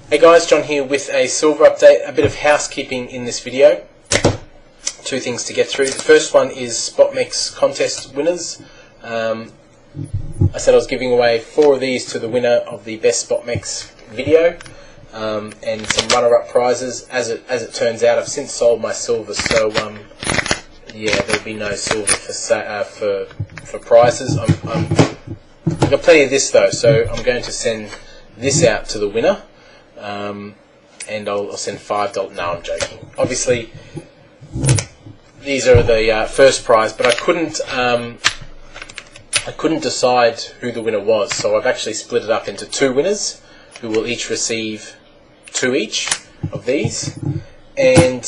Hey guys, John here with a silver update, a bit of housekeeping in this video. Two things to get through. The first one is SpotMex contest winners. I said I was giving away 4 of these to the winner of the best SpotMex video, and some runner-up prizes. As it turns out, I've since sold my silver, so yeah, there'll be no silver for prizes. I've got plenty of this though, so I'm going to send this out to the winner. And I'll send $5. No, I'm joking. Obviously, these are the first prize, but I couldn't decide who the winner was, so I've actually split it up into 2 winners, who will each receive 2 each of these, and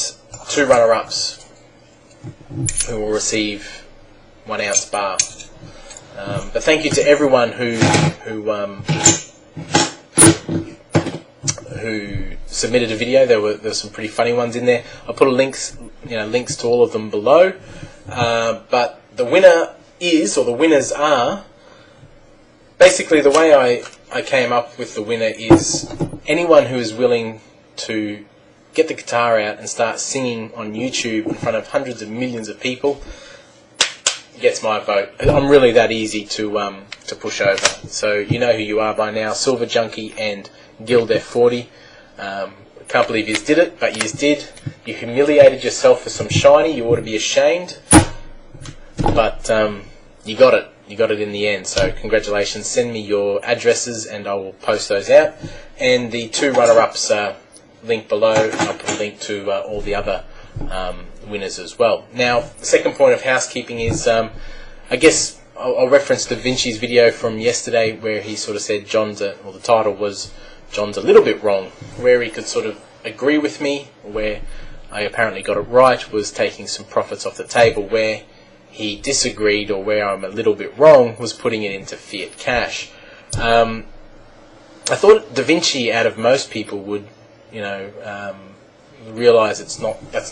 2 runner-ups, who will receive 1 ounce bar. But thank you to everyone who submitted a video. There were some pretty funny ones in there. I'll put links to all of them below. But the winner is, or the winners are, basically the way I came up with the winner is anyone who is willing to get the guitar out and start singing on YouTube in front of hundreds of millions of people gets my vote. I'm really that easy to push over. So you know who you are by now. Silver Junkie and Guild F40. Can't believe you did it, but you did. You humiliated yourself for some shiny. You ought to be ashamed. But you got it. You got it in the end. So congratulations. Send me your addresses and I will post those out. And the 2 runner-ups link below. And I'll put a link to all the other winners as well. Now, the second point of housekeeping is, I guess I'll reference Da Vinci's video from yesterday where he sort of said the title was John's a little bit wrong. Where he could sort of agree with me, or where I apparently got it right, was taking some profits off the table. Where he disagreed, or where I'm a little bit wrong, was putting it into fiat cash. I thought Da Vinci, out of most people, would realise that's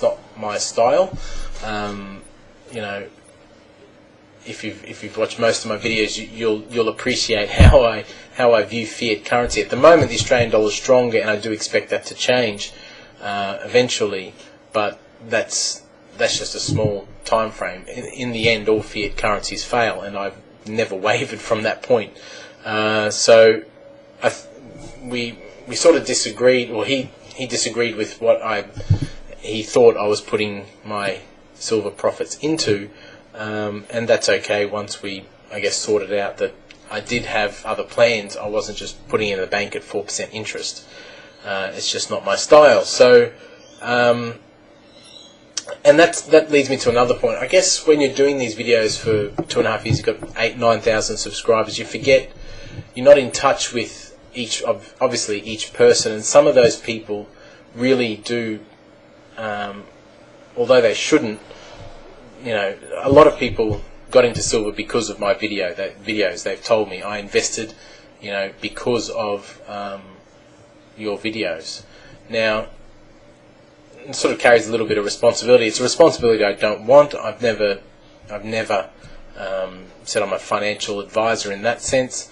not my style. If you've watched most of my videos, you'll appreciate how I view fiat currency. At the moment, the Australian dollar is stronger, and I do expect that to change eventually. But that's just a small time frame. In the end, all fiat currencies fail, and I've never wavered from that point. So we sort of disagreed, or he disagreed with what he thought I was putting my silver profits into. And that's okay once we, I guess, sorted out that I did have other plans. I wasn't just putting it in the bank at 4% interest. It's just not my style. So, and that leads me to another point. I guess when you're doing these videos for 2.5 years, you've got 8,000-9,000 subscribers. You forget you're not in touch with each person, and some of those people really do, although they shouldn't. A lot of people got into silver because of my videos. They've told me I invested, because of your videos. Now, it sort of carries a little bit of responsibility. It's a responsibility I don't want. I've never said I'm a financial advisor in that sense.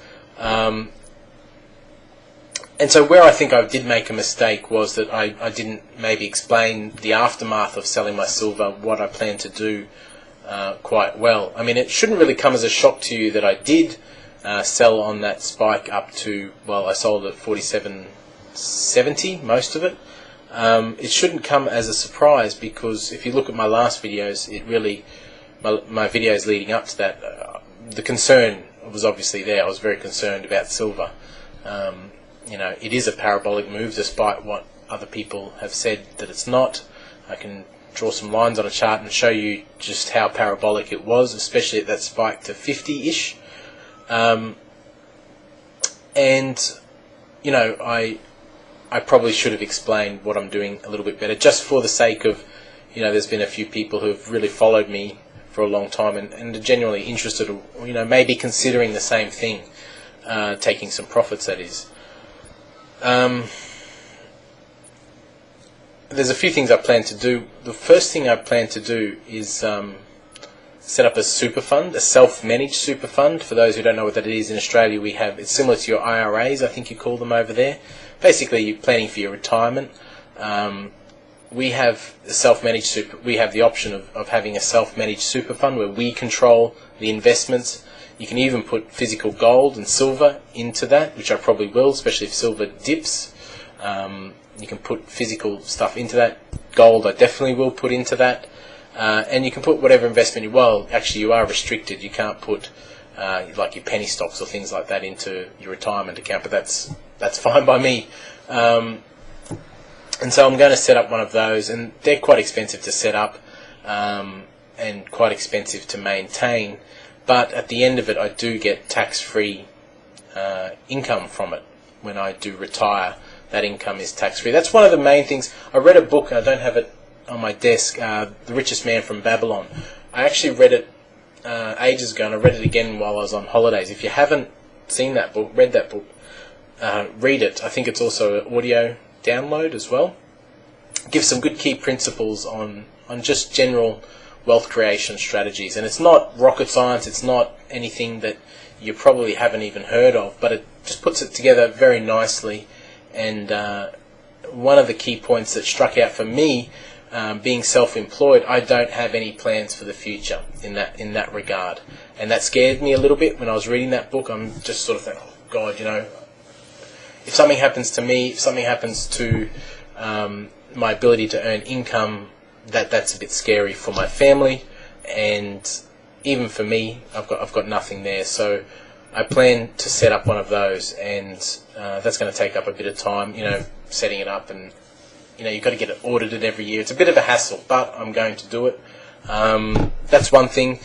And so where I think I did make a mistake was that I didn't maybe explain the aftermath of selling my silver, what I plan to do quite well. I mean, it shouldn't really come as a shock to you that I did sell on that spike up to, well, I sold at 47.70, most of it. It shouldn't come as a surprise, because if you look at my last videos, my videos leading up to that, the concern was obviously there. I was very concerned about silver. It is a parabolic move, despite what other people have said that it's not. I can draw some lines on a chart and show you just how parabolic it was, especially at that spike to 50-ish. I probably should have explained what I'm doing a little bit better, just for the sake of, there's been a few people who have really followed me for a long time and are genuinely interested, or, maybe considering the same thing, taking some profits, that is. There's a few things I plan to do. The first thing I plan to do is set up a super fund, a self-managed super fund. For those who don't know what that is, in Australia it's similar to your IRAs, I think you call them over there. basically you're planning for your retirement. We have self-managed super. We have the option of having a self-managed super fund where we control the investments. You can even put physical gold and silver into that, which I probably will, especially if silver dips. You can put physical stuff into that. Gold I definitely will put into that. And you can put whatever investment actually you are restricted. You can't put like your penny stocks or things like that into your retirement account, but that's fine by me. And so I'm going to set up one of those, and they're quite expensive to set up and quite expensive to maintain. But at the end of it, I do get tax-free income from it. When I do retire, that income is tax-free. That's one of the main things. I read a book, and I don't have it on my desk, The Richest Man from Babylon. I actually read it ages ago, and I read it again while I was on holidays. If you haven't seen that book, read that book, read it. I think it's also an audio download as well. Gives some good key principles on just general wealth creation strategies. And it's not rocket science, it's not anything that you probably haven't even heard of, but it just puts it together very nicely. And one of the key points that struck out for me, being self-employed, I don't have any plans for the future in that regard. And that scared me a little bit when I was reading that book. I'm just sort of thinking, oh God, if something happens to me, if something happens to my ability to earn income, that's a bit scary for my family, and even for me, I've got nothing there. So I plan to set up one of those, and that's going to take up a bit of time, setting it up, and you've got to get it audited every year. It's a bit of a hassle, but I'm going to do it. That's one thing.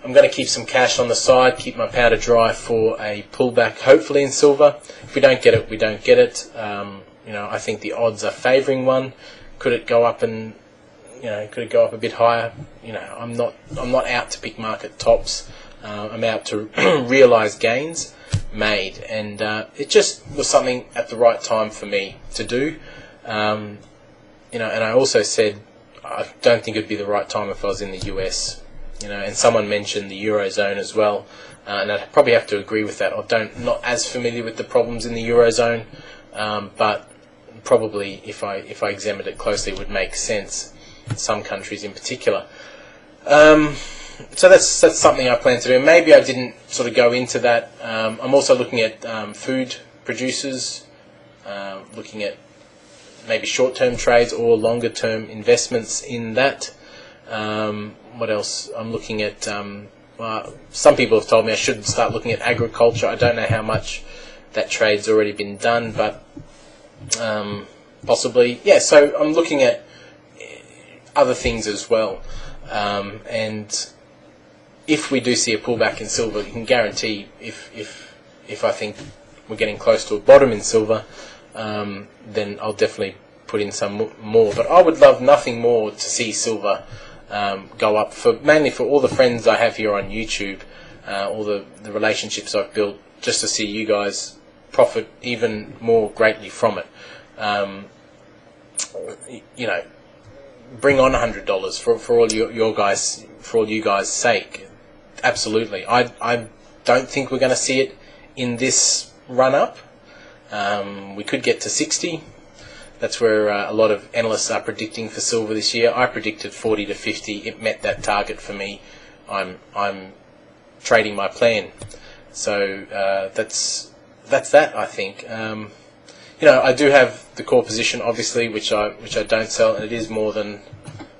I'm going to keep some cash on the side, keep my powder dry for a pullback, hopefully in silver. If we don't get it, we don't get it. I think the odds are favouring one. Could it go up and could it go up a bit higher? I'm not out to pick market tops. I'm out to realise gains made, and it just was something at the right time for me to do. And I also said I don't think it'd be the right time if I was in the US. And someone mentioned the Eurozone as well, and I'd probably have to agree with that. Not as familiar with the problems in the Eurozone, but probably if I examined it closely, it would make sense. Some countries in particular. So that's something I plan to do. Maybe I didn't sort of go into that. I'm also looking at food producers, looking at maybe short-term trades or longer-term investments in that. What else? I'm looking at, some people have told me I should start looking at agriculture. I don't know how much that trade's already been done, but possibly. Yeah, so I'm looking at other things as well. And if we do see a pullback in silver, you can guarantee if I think we're getting close to a bottom in silver, then I'll definitely put in some more. But I would love nothing more to see silver go up, mainly for all the friends I have here on YouTube, all the relationships I've built, just to see you guys profit even more greatly from it. Bring on $100 for all your guys, for all you guys' sake. Absolutely. I don't think we're going to see it in this run up. We could get to 60. That's where a lot of analysts are predicting for silver this year. I predicted 40 to 50. It met that target for me. I'm trading my plan. So that's that, I think. I do have the core position, obviously, which I don't sell, and it is more than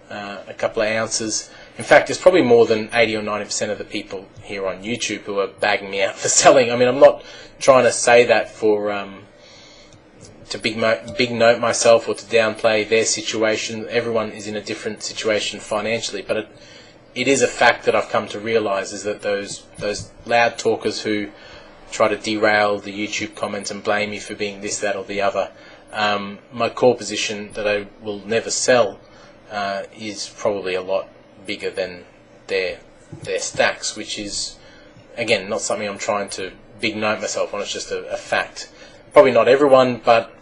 a couple of ounces. In fact, it's probably more than 80 or 90% of the people here on YouTube who are bagging me out for selling. I mean, I'm not trying to say that for to big note myself or to downplay their situation. Everyone is in a different situation financially, but it is a fact that I've come to realise is that those loud talkers who try to derail the YouTube comments and blame me for being this, that or the other, my core position that I will never sell is probably a lot bigger than their stacks, which is, again, not something I'm trying to big note myself on. It's just a fact. Probably not everyone, but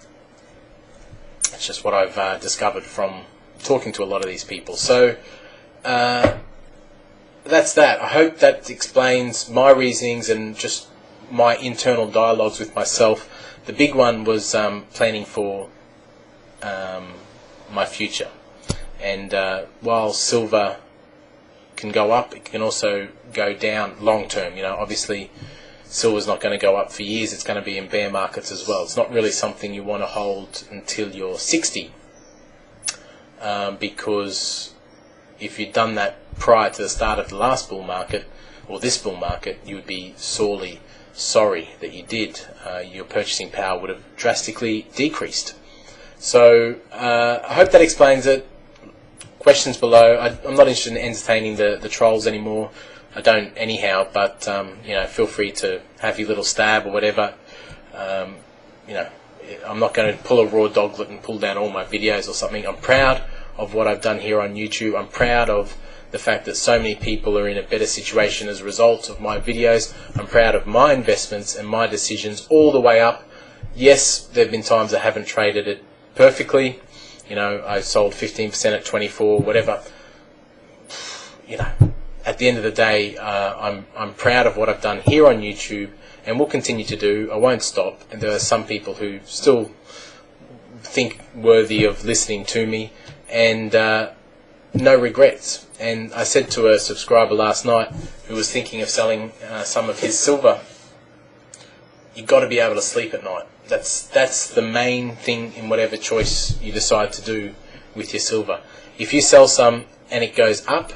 it's just what I've discovered from talking to a lot of these people. So that's that. I hope that explains my reasonings and just my internal dialogues with myself the big one was planning for my future. And while silver can go up, it can also go down long term. You know, obviously silver's not going to go up for years. It's going to be in bear markets as well. It's not really something you want to hold until you're 60, because if you'd done that prior to the start of the last bull market or this bull market, you would be sorely sorry that you did. Your purchasing power would have drastically decreased. So I hope that explains it. Questions below. I'm not interested in entertaining the trolls anymore. I don't anyhow, but you know, feel free to have your little stab or whatever. You know, I'm not going to pull a raw doglet and pull down all my videos or something. I'm proud of what I've done here on YouTube. I'm proud of the fact that so many people are in a better situation as a result of my videos. I'm proud of my investments and my decisions all the way up. Yes, there have been times I haven't traded it perfectly. You know, I sold 15% at 24, whatever. You know, at the end of the day, I'm proud of what I've done here on YouTube and will continue to do. I won't stop. And there are some people who still think worthy of listening to me, and no regrets. And I said to a subscriber last night who was thinking of selling some of his silver, you've got to be able to sleep at night. That's the main thing in whatever choice you decide to do with your silver. If you sell some and it goes up,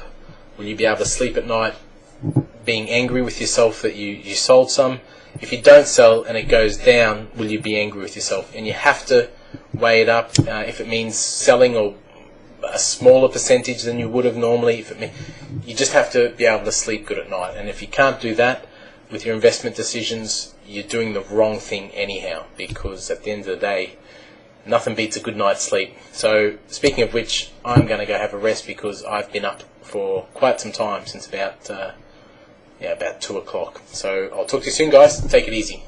will you be able to sleep at night being angry with yourself that you sold some? If you don't sell and it goes down, will you be angry with yourself? And you have to weigh it up. If it means selling or a smaller percentage than you would have normally, if it you just have to be able to sleep good at night. And if you can't do that with your investment decisions, you're doing the wrong thing anyhow, because at the end of the day, nothing beats a good night's sleep. So speaking of which, I'm going to go have a rest because I've been up for quite some time, since about 2 o'clock. So I'll talk to you soon, guys. Take it easy.